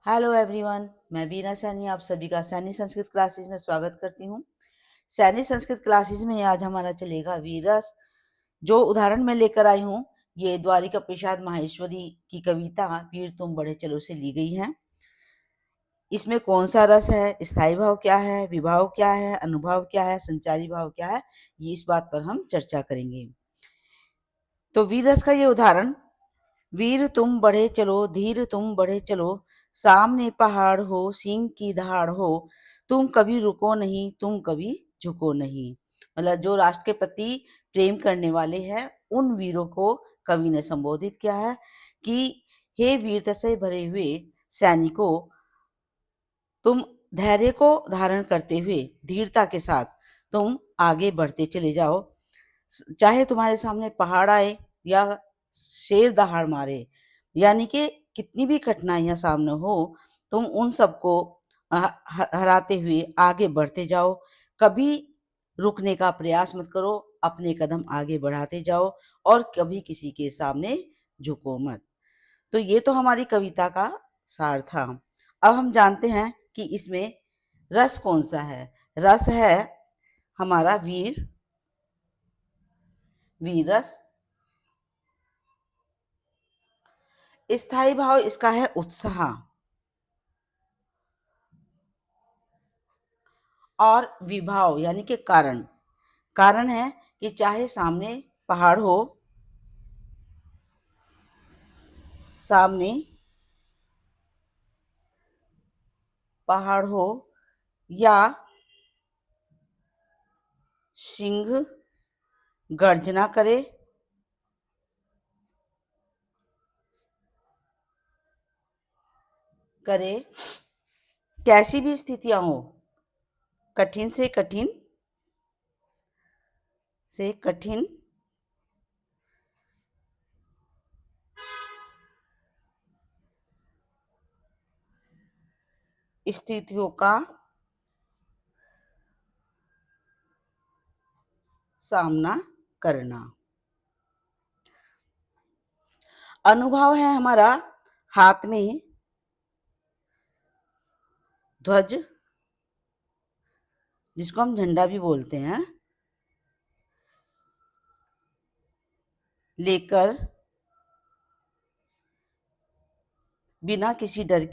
Hello everyone, मैं बीना सैनी आप सभी का सैनी संस्कृत क्लासेस में स्वागत करती हूँ। सैनी संस्कृत क्लासेस में आज हमारा चलेगा वीर रस। जो उदाहरण मैं लेकर आई हूँ ये द्वारिका प्रसाद माहेश्वरी की कविता वीर तुम बढ़े चलो से ली गई है। इसमें कौन सा रस है, स्थायी भाव क्या है, विभाव क्या है, अनुभव क्या है, संचारी भाव क्या है, ये इस बात पर हम चर्चा करेंगे। तो वीर रस का ये उदाहरण, वीर तुम बढ़े चलो, धीर तुम बढ़े चलो, सामने पहाड़ हो, सिंह की दहाड़ हो, तुम कभी रुको नहीं, तुम कभी झुको नहीं। मतलब जो राष्ट्र के प्रति प्रेम करने वाले हैं उन वीरों को कवि ने संबोधित किया है कि हे वीरता से भरे हुए सैनिकों, तुम धैर्य को धारण करते हुए धीरता के साथ तुम आगे बढ़ते चले जाओ। चाहे तुम्हारे सामने पहाड़ आए या शेर दहाड़ मारे, यानी कि कितनी भी कठिनाइयां सामने हो, तुम उन सबको हराते हुए आगे बढ़ते जाओ। कभी रुकने का प्रयास मत करो, अपने कदम आगे बढ़ाते जाओ और कभी किसी के सामने झुको मत। तो ये तो हमारी कविता का सार था। अब हम जानते हैं कि इसमें रस कौन सा है। रस है हमारा वीर वीरस। स्थायी भाव इसका है उत्साह। और विभाव यानी कि कारण, कारण है कि चाहे सामने पहाड़ हो, सामने पहाड़ हो या सिंह गर्जना करे, कैसी भी स्थितियां हो, कठिन से कठिन स्थितियों का सामना करना। अनुभव है हमारा हाथ में ध्वज, जिसको हम झंडा भी बोलते हैं, लेकर बिना किसी डर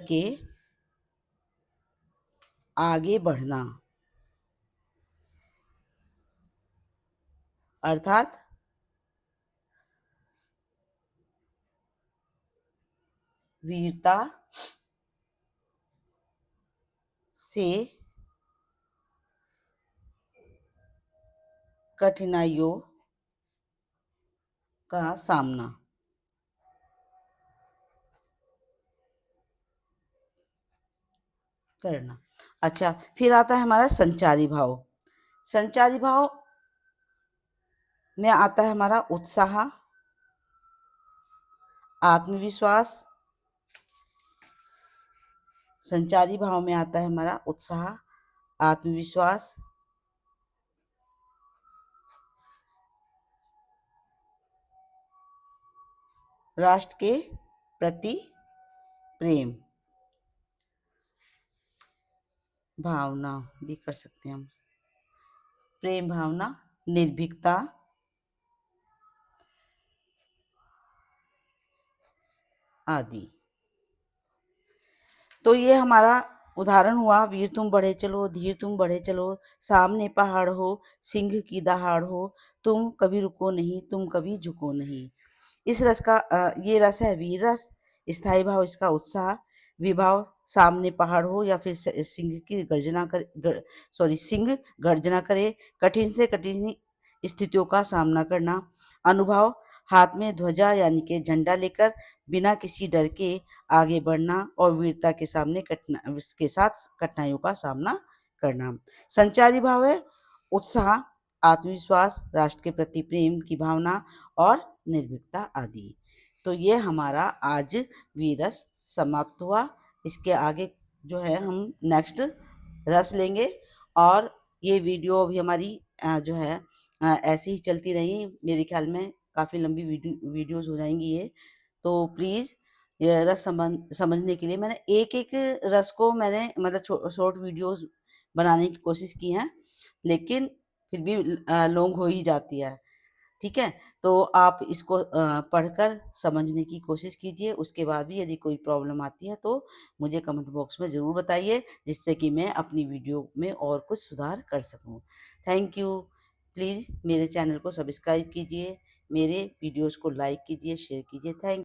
के आगे बढ़ना, अर्थात वीरता से कठिनाइयों का सामना करना। अच्छा, फिर आता है हमारा संचारी भाव। संचारी भाव में आता है हमारा उत्साह, आत्मविश्वास। संचारी भाव में आता है हमारा उत्साह, आत्मविश्वास, राष्ट्र के प्रति प्रेम भावना भी कर सकते हैं हम, प्रेम भावना, निर्भीकता आदि। तो ये हमारा उदाहरण हुआ, वीर तुम बढ़े चलो, धीर तुम बढ़े चलो, सामने पहाड़ हो, सिंह की दहाड़ हो, तुम कभी रुको नहीं, तुम कभी झुको नहीं। इस रस का ये रस है वीर रस। स्थायी भाव इसका उत्साह, विभाव सामने पहाड़ हो या फिर सिंह की गर्जना कर सिंह गर्जना करे, कठिन से कठिन स्थितियों का सामना करना। अनुभव हाथ में ध्वजा यानी कि झंडा लेकर बिना किसी डर के आगे बढ़ना और वीरता के सामने के साथ कठिनाइयों का सामना करना। संचारी भाव है उत्साह, आत्मविश्वास, राष्ट्र के प्रति प्रेम की भावना और निर्भीकता आदि। तो ये हमारा आज वीरस समाप्त हुआ। इसके आगे जो है हम नेक्स्ट रस लेंगे और ये वीडियो अभी हमारी जो है ऐसे ही चलती रही, मेरे ख्याल में काफ़ी लंबी वीडियोज़ हो जाएँगी ये। तो प्लीज़ ये रस समझने के लिए मैंने एक-एक रस को मैंने मतलब शॉर्ट वीडियोज़ बनाने की कोशिश की है, लेकिन फिर भी लॉन्ग हो ही जाती है। ठीक है? तो आप इसको पढ़कर समझने की कोशिश कीजिए, उसके बाद भी यदि कोई प्रॉब्लम आती है तो मुझे कमेंट बॉक्स में ज़रूर बताइए, जिससे कि मैं अपनी वीडियो में और कुछ सुधार कर सकूँ। Thank you. प्लीज़ मेरे चैनल को सब्सक्राइब कीजिए, मेरे वीडियोज़ को लाइक कीजिए, शेयर कीजिए। थैंक